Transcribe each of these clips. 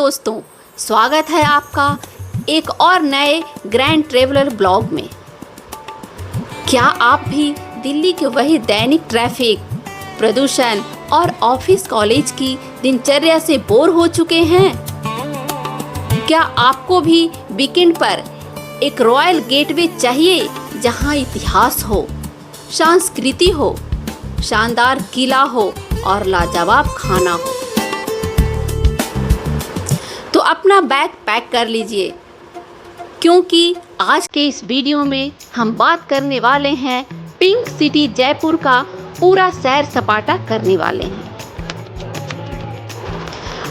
दोस्तों, स्वागत है आपका एक और नए ग्रैंड ट्रैवलर ब्लॉग में। क्या आप भी दिल्ली के वही दैनिक ट्रैफिक, प्रदूषण और ऑफिस कॉलेज की दिनचर्या से बोर हो चुके हैं? क्या आपको भी वीकेंड पर एक रॉयल गेटवे चाहिए जहां इतिहास हो, संस्कृति हो, शानदार किला हो और लाजवाब खाना हो? तो अपना बैग पैक कर लीजिए, क्योंकि आज के इस वीडियो में हम बात करने वाले हैं पिंक सिटी जयपुर का पूरा सैर सपाटा करने वाले हैं।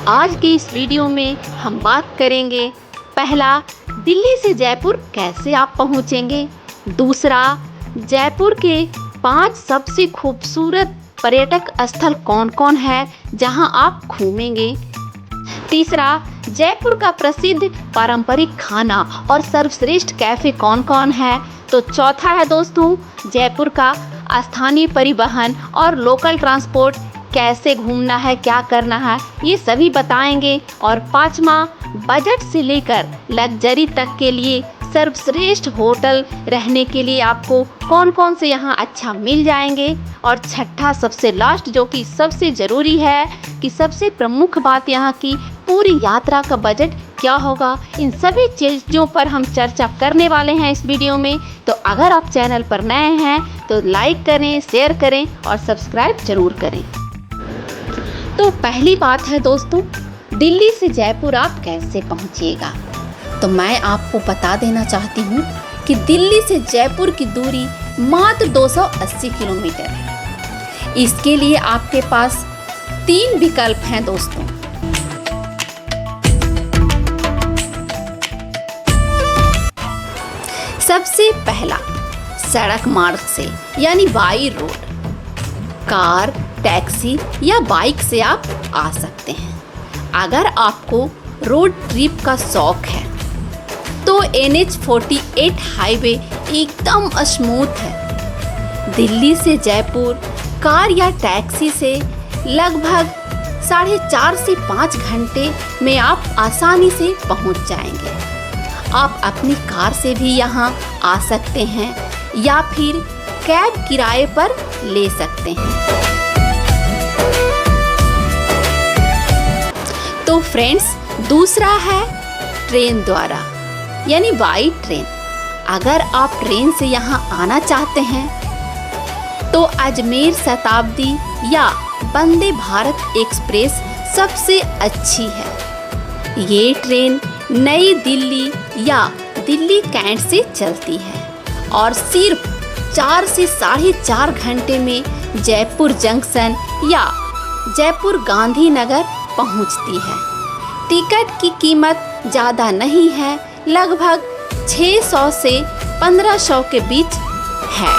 आज के इस वीडियो में हम बात करेंगे, पहला, दिल्ली से जयपुर कैसे आप पहुंचेंगे। दूसरा, जयपुर के 5 सबसे खूबसूरत पर्यटक स्थल कौन कौन है जहां आप घूमेंगे। तीसरा, जयपुर का प्रसिद्ध पारंपरिक खाना और सर्वश्रेष्ठ कैफ़े कौन कौन है। तो चौथा है दोस्तों, जयपुर का स्थानीय परिवहन और लोकल ट्रांसपोर्ट कैसे घूमना है, क्या करना है, ये सभी बताएंगे। और पांचवा, बजट से लेकर लग्जरी तक के लिए सर्वश्रेष्ठ होटल रहने के लिए आपको कौन कौन से यहाँ अच्छा मिल जाएंगे। और छठा, सबसे लास्ट, जो कि सबसे ज़रूरी है कि सबसे प्रमुख बात यहाँ की पूरी यात्रा का बजट क्या होगा। इन सभी चीज़ों पर हम चर्चा करने वाले हैं इस वीडियो में। तो अगर आप चैनल पर नए हैं तो लाइक करें, शेयर करें और सब्सक्राइब जरूर करें। तो पहली बात है दोस्तों, दिल्ली से जयपुर आप कैसे पहुँचिएगा। तो मैं आपको बता देना चाहती हूँ कि दिल्ली से जयपुर की दूरी मात्र 280 किलोमीटर है। इसके लिए आपके पास 3 विकल्प हैं दोस्तों। सबसे पहला, सड़क मार्ग से यानी बाई रोड, कार, टैक्सी या बाइक से आप आ सकते हैं। अगर आपको रोड ट्रिप का शौक है तो NH-48 हाईवे एकदम स्मूथ है। दिल्ली से जयपुर कार या टैक्सी से लगभग 4.5 से 5 घंटे में आप आसानी से पहुंच जाएंगे। आप अपनी कार से भी यहां आ सकते हैं या फिर कैब किराए पर ले सकते हैं। तो फ्रेंड्स, दूसरा है ट्रेन द्वारा यानी बाई ट्रेन। अगर आप ट्रेन से यहाँ आना चाहते हैं तो अजमेर शताब्दी या वंदे भारत एक्सप्रेस सबसे अच्छी है। ये ट्रेन नई दिल्ली या दिल्ली कैंट से चलती है और सिर्फ 4 से 4.5 घंटे में जयपुर जंक्शन या जयपुर गांधीनगर पहुंचती है। टिकट की कीमत ज़्यादा नहीं है, लगभग 600 से 1500 के बीच है।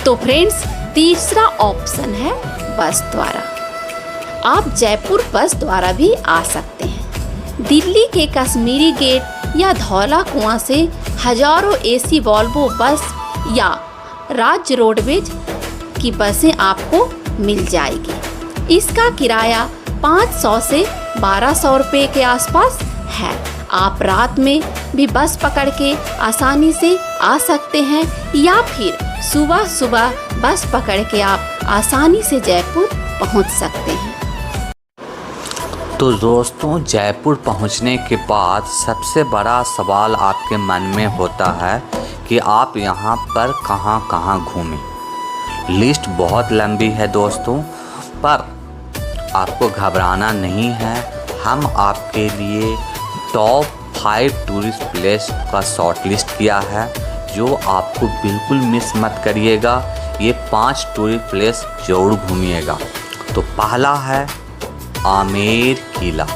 तो फ्रेंड्स, तीसरा ऑप्शन है बस द्वारा। आप जयपुर बस द्वारा भी आ सकते हैं। दिल्ली के कश्मीरी गेट या धौला कुआं से हजारों AC वॉल्वो बस या राज्य रोडवेज की बसें आपको मिल जाएगी। इसका किराया 500 से 1200 रुपये के आसपास है। आप रात में भी बस पकड़ के आसानी से आ सकते हैं या फिर सुबह सुबह बस पकड़ के आप आसानी से जयपुर पहुंच सकते हैं। तो दोस्तों, जयपुर पहुंचने के बाद सबसे बड़ा सवाल आपके मन में होता है कि आप यहां पर कहां कहां घूमें। लिस्ट बहुत लंबी है दोस्तों, पर आपको घबराना नहीं है। हम आपके लिए टॉप 5 टूरिस्ट प्लेस का शॉर्ट लिस्ट किया है, जो आपको बिल्कुल मिस मत करिएगा। ये 5 टूरिस्ट प्लेस जरूर घूमिएगा। तो पहला है आमेर किला।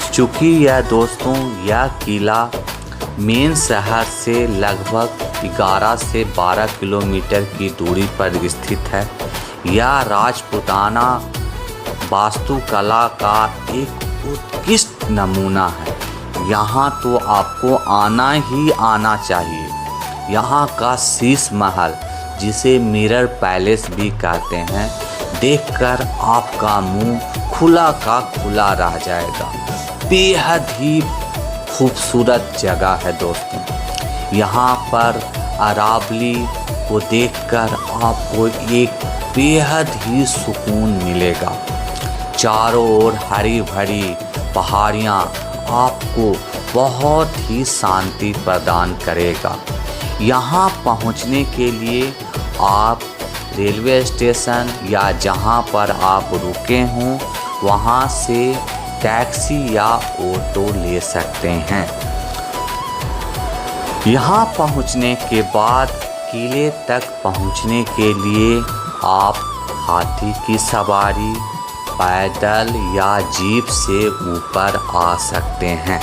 चूँकि यह किला मेन शहर से लगभग 11 से 12 किलोमीटर की दूरी पर स्थित है। यह राजपूताना वास्तुकला का एक उत्कृष्ट नमूना है। यहाँ तो आपको आना ही आना चाहिए। यहाँ का शीश महल, जिसे मिरर पैलेस भी कहते हैं, देखकर आपका मुंह खुला का खुला रह जाएगा। बेहद ही खूबसूरत जगह है दोस्तों। यहाँ पर अरावली को देखकर आपको एक बेहद ही सुकून मिलेगा। चारों ओर हरी भरी पहाड़ियाँ आपको बहुत ही शांति प्रदान करेगा। यहाँ पहुँचने के लिए आप रेलवे स्टेशन या जहाँ पर आप रुके हों वहाँ से टैक्सी या ऑटो ले सकते हैं। यहाँ पहुँचने के बाद किले तक पहुँचने के लिए आप हाथी की सवारी, पैदल या जीप से ऊपर आ सकते हैं।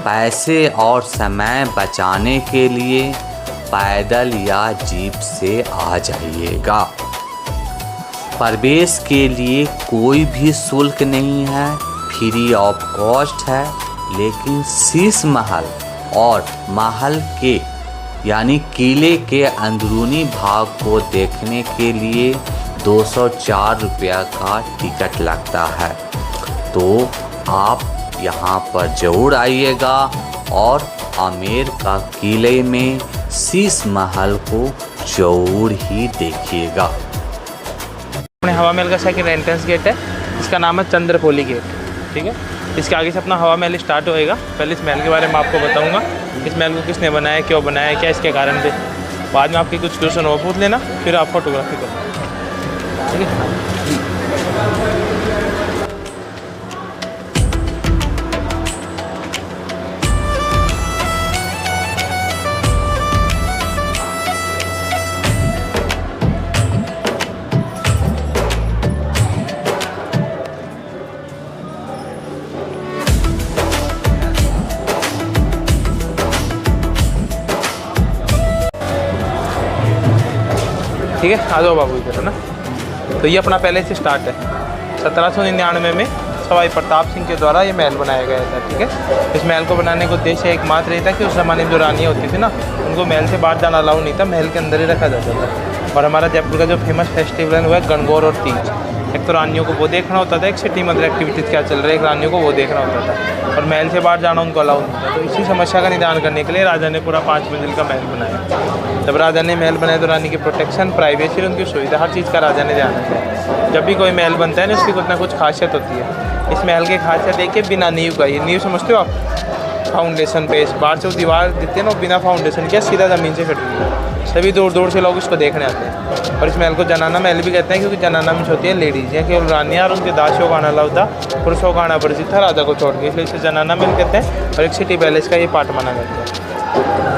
पैसे और समय बचाने के लिए पैदल या जीप से आ जाइएगा। प्रवेश के लिए कोई भी शुल्क नहीं है, फ्री ऑफ कॉस्ट है। लेकिन शीश महल और महल के यानी किले के अंदरूनी भाग को देखने के लिए 204 रुपया का टिकट लगता है। तो आप यहाँ पर ज़रूर आइएगा और आमेर का किले में शीश महल को जरूर ही देखिएगा। अपने हवा महल का सेकंड एंट्रेंस गेट है, इसका नाम है चंद्रपोली गेट। ठीक है, इसके आगे से अपना हवा महल स्टार्ट होएगा। पहले इस महल के बारे में आपको बताऊंगा, इस महल को किसने बनाया, क्यों बनाया, क्या इसके कारण थे। बाद में आपके कुछ क्वेश्चन और पूछ लेना, फिर आप फोटोग्राफी करो। ठीक है। ठीक है, आ जाओ बाबू इधर है ना। तो ये अपना पहले से स्टार्ट है। 1799 में सवाई प्रताप सिंह के द्वारा ये महल बनाया गया था। ठीक है, इस महल को बनाने का उद्देश्य एकमात्र ये था कि उस ज़माने में जो रानियाँ होती थी ना, उनको महल से बाहर जाना अलाउ नहीं था, महल के अंदर ही रखा जाता था। और हमारा जयपुर का जो फेमस फेस्टिवल है वो है गणगौर और तीज। एक तो रानियों को वो देखना होता था, एक सिटी में अंदर एक्टिविटीज़ क्या चल रहा है, एक रानियों को वो देखना होता था। और महल से बाहर जाना उनको अलाउ नहीं था। तो इसी समस्या का निदान करने के लिए राजा ने पूरा 5 मंजिल का महल बनाया। जब राजा ने महल बनाया तो रानी की प्रोटेक्शन, प्राइवेसी और उनकी सुविधा, हर चीज़ का राजा ने ध्यान रखा। जब भी कोई महल बनता है ना, उसकी कुछ ना कुछ खासियत होती है। इस महल की खासियत देखिए, बिना नींव का। ये नींव समझते हो आप, फाउंडेशन पे बाहर से वो दीवार देते हैं ना, बिना फाउंडेशन के सीधा ज़मीन से खड़ी है। सभी दूर दूर से लोग इसको देखने आते हैं। और इस महल को जनाना महल भी कहते हैं, क्योंकि जनाना में होती है लेडीज़, या केवल रानियाँ और उनके दासियों का आना अलाउ था, पुरुषों का आना वर्जित था राजा को छोड़ के, इसलिए इसे जनाना महल कहते हैं। और एक सिटी पैलेस का ये पार्ट माना जाता है।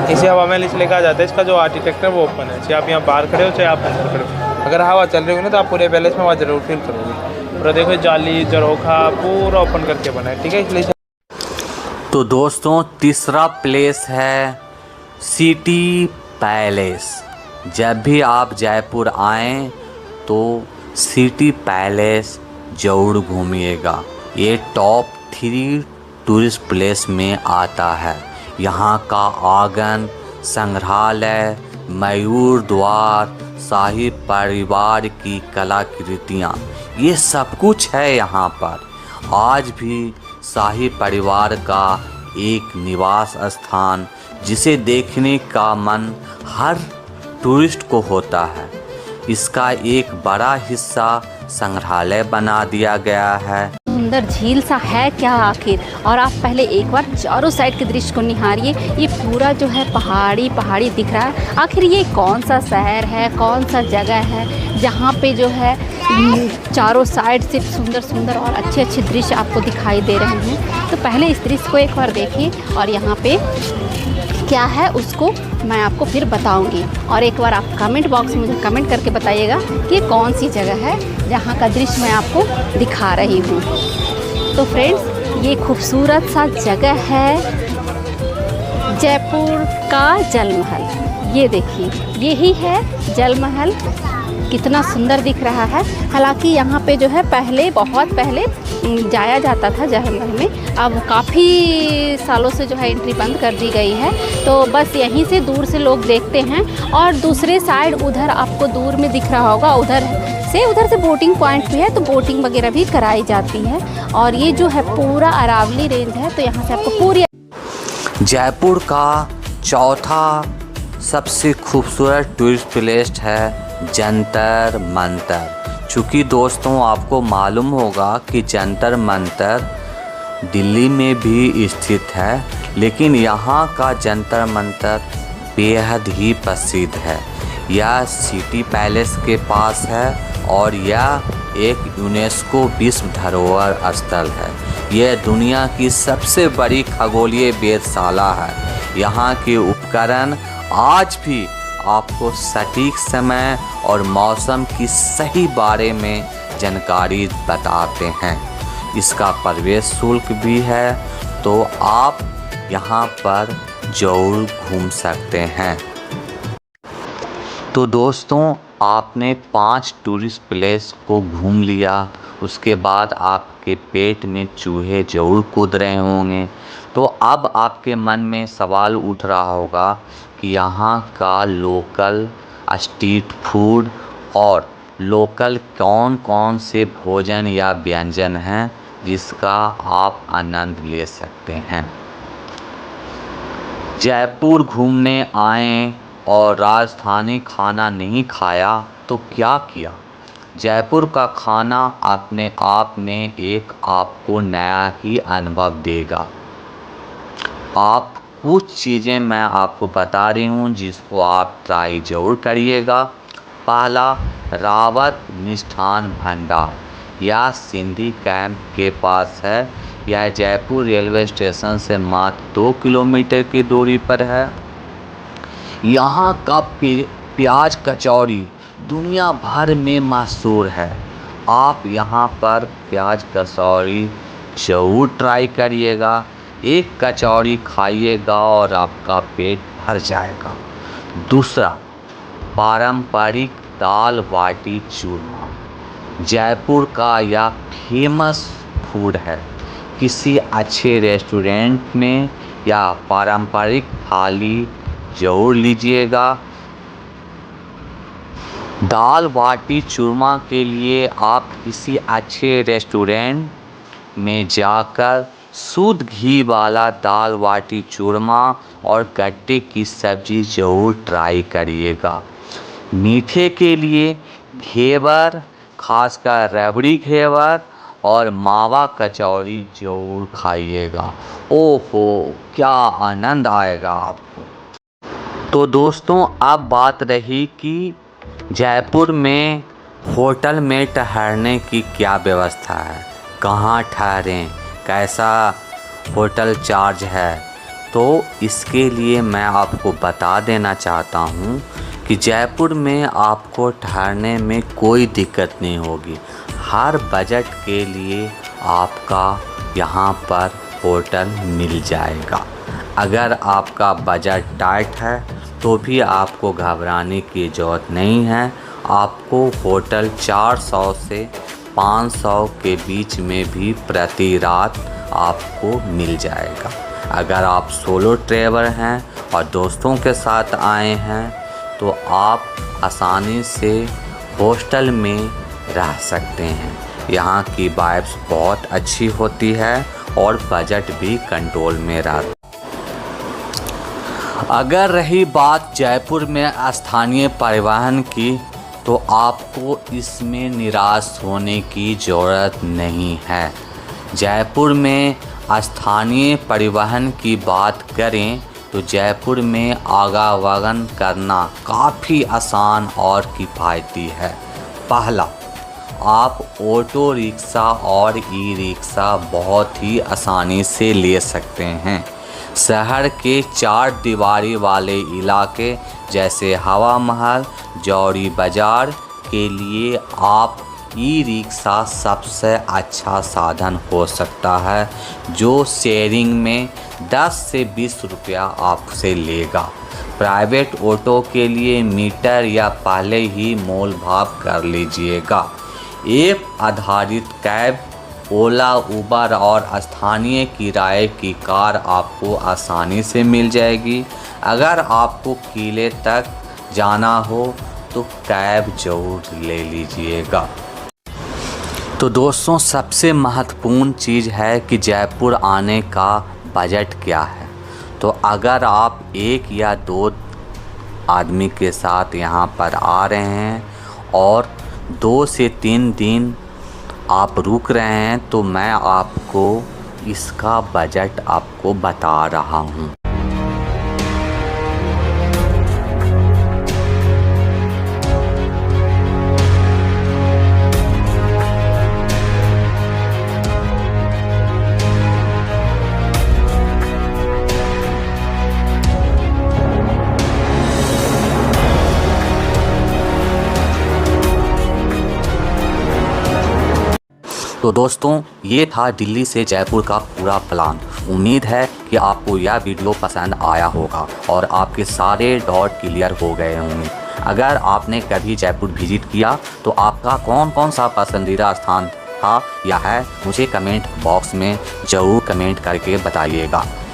इसे हवा महल इसलिए कहा जाता है, इसका जो आर्किटेक्ट है वो ओपन है। चाहे आप यहाँ बाहर खड़े हो, चाहे आप अंदर खड़े हो, अगर हवा चल रही होगी ना तो आप पूरे पैलेस में हवा जरूर फील करोगे। और देखो जाली झरोखा पूरा ओपन करके बना है। ठीक है, इसलिए तो दोस्तों तीसरा प्लेस है सिटी पैलेस। जब भी आप जयपुर आएँ तो सिटी पैलेस ज़रूर घूमिएगा। ये टॉप 3 टूरिस्ट प्लेस में आता है। यहाँ का आंगन, संग्रहालय, मयूर द्वार, शाही परिवार की कलाकृतियाँ, ये सब कुछ है यहाँ पर। आज भी शाही परिवार का एक निवास स्थान जिसे देखने का मन हर टूरिस्ट को होता है। इसका एक बड़ा हिस्सा संग्रहालय बना दिया गया है। सुंदर झील सा है क्या आखिर। और आप पहले एक बार चारों साइड के दृश्य को निहारिए। ये पूरा जो है पहाड़ी पहाड़ी दिख रहा है। आखिर ये कौन सा शहर है, कौन सा जगह है जहाँ पे जो है चारों साइड से सुंदर सुंदर और अच्छे अच्छे दृश्य आपको दिखाई दे रहे हैं। तो पहले इस दृश्य को एक बार देखिए और यहाँ पे क्या है उसको मैं आपको फिर बताऊंगी। और एक बार आप कमेंट बॉक्स में मुझे कमेंट करके बताइएगा कि कौन सी जगह है जहाँ का दृश्य मैं आपको दिखा रही हूँ। तो फ्रेंड्स, ये खूबसूरत सा जगह है जयपुर का जल महल। ये देखिए, यही है जल महल। कितना सुंदर दिख रहा है। हालांकि यहाँ पे जो है पहले, बहुत पहले जाया जाता था जल महल में। अब काफ़ी सालों से जो है एंट्री बंद कर दी गई है। तो बस यहीं से दूर से लोग देखते हैं। और दूसरे साइड उधर आपको दूर में दिख रहा होगा, उधर से उधर से बोटिंग पॉइंट भी है, तो बोटिंग वगैरह भी कराई जाती है। और ये जो है पूरा अरावली रेंज है, तो यहाँ से आपको पूरी जयपुर का चौथा सबसे खूबसूरत टूरिस्ट प्लेस है जंतर मंतर। चूँकि दोस्तों आपको मालूम होगा कि जंतर मंतर दिल्ली में भी स्थित है, लेकिन यहाँ का जंतर मंतर बेहद ही प्रसिद्ध है। यह सिटी पैलेस के पास है और यह एक यूनेस्को विश्व धरोहर स्थल है। यह दुनिया की सबसे बड़ी खगोलीय वेधशाला है। यहाँ के उपकरण आज भी आपको सटीक समय और मौसम की सही बारे में जानकारी बताते हैं। इसका प्रवेश शुल्क भी है, तो आप यहाँ पर जरूर घूम सकते हैं। तो दोस्तों आपने 5 टूरिस्ट प्लेस को घूम लिया, उसके बाद आपके पेट में चूहे जरूर कूद रहे होंगे। तो अब आपके मन में सवाल उठ रहा होगा कि यहाँ का लोकल स्ट्रीट फूड और लोकल कौन कौन से भोजन या व्यंजन हैं जिसका आप आनंद ले सकते हैं। जयपुर घूमने आए और राजस्थानी खाना नहीं खाया तो क्या किया। जयपुर का खाना अपने आप में एक आपको नया ही अनुभव देगा। आप कुछ चीज़ें मैं आपको बता रही हूँ जिसको आप ट्राई ज़रूर करिएगा। पहला, रावत मिष्ठान भंडार, यह सिंधी कैंप के पास है। यह जयपुर रेलवे स्टेशन से मात्र 2 किलोमीटर की दूरी पर है। यहाँ का प्याज कचौड़ी दुनिया भर में मशहूर है। आप यहाँ पर प्याज कचौड़ी ज़रूर ट्राई करिएगा। एक कचौड़ी खाइएगा और आपका पेट भर जाएगा। दूसरा, पारंपरिक दाल बाटी चूरमा, जयपुर का यह फेमस फूड है। किसी अच्छे रेस्टोरेंट में या पारंपरिक थाली ज़रूर लीजिएगा। दाल बाटी चूरमा के लिए आप किसी अच्छे रेस्टोरेंट में जाकर शुद्ध घी वाला दाल बाटी चूरमा और गट्टे की सब्ज़ी ज़रूर ट्राई करिएगा। मीठे के लिए घेवर, खासकर रबड़ी घेवर और मावा कचौड़ी ज़रूर खाइएगा। ओहो, क्या आनंद आएगा आपको। तो दोस्तों अब बात रही कि जयपुर में होटल में ठहरने की क्या व्यवस्था है, कहाँ ठहरें, कैसा होटल चार्ज है। तो इसके लिए मैं आपको बता देना चाहता हूँ कि जयपुर में आपको ठहरने में कोई दिक्कत नहीं होगी। हर बजट के लिए आपका यहाँ पर होटल मिल जाएगा। अगर आपका बजट टाइट है तो भी आपको घबराने की ज़रूरत नहीं है। आपको होटल 400 से 500 के बीच में भी प्रति रात आपको मिल जाएगा। अगर आप सोलो ट्रैवलर हैं और दोस्तों के साथ आए हैं तो आप आसानी से हॉस्टल में रह सकते हैं। यहाँ की वाइब्स बहुत अच्छी होती है और बजट भी कंट्रोल में रहता है। अगर रही बात जयपुर में स्थानीय परिवहन की, तो आपको इसमें निराश होने की ज़रूरत नहीं है। जयपुर में स्थानीय परिवहन की बात करें तो जयपुर में आवागमन करना काफ़ी आसान और किफ़ायती है। पहला, आप ऑटो रिक्शा और ई रिक्शा बहुत ही आसानी से ले सकते हैं। शहर के 4 दीवारी वाले इलाके जैसे हवा महल, जौहरी बाज़ार के लिए आप ई रिक्शा सबसे अच्छा साधन हो सकता है, जो शेयरिंग में 10 से 20 रुपया आपसे लेगा। प्राइवेट ऑटो के लिए मीटर या पहले ही मोल भाव कर लीजिएगा। ऐप आधारित कैब, ओला, उबर और स्थानीय किराए की कार आपको आसानी से मिल जाएगी। अगर आपको किले तक जाना हो तो कैब जरूर ले लीजिएगा। तो दोस्तों सबसे महत्वपूर्ण चीज़ है कि जयपुर आने का बजट क्या है। तो अगर आप एक या दो आदमी के साथ यहाँ पर आ रहे हैं और 2 से 3 दिन आप रुक रहे हैं तो मैं आपको इसका बजट आपको बता रहा हूँ। तो दोस्तों ये था दिल्ली से जयपुर का पूरा प्लान। उम्मीद है कि आपको यह वीडियो पसंद आया होगा और आपके सारे डाउट क्लियर हो गए होंगे। अगर आपने कभी जयपुर विजिट किया तो आपका कौन कौन सा पसंदीदा स्थान था या है, मुझे कमेंट बॉक्स में ज़रूर कमेंट करके बताइएगा।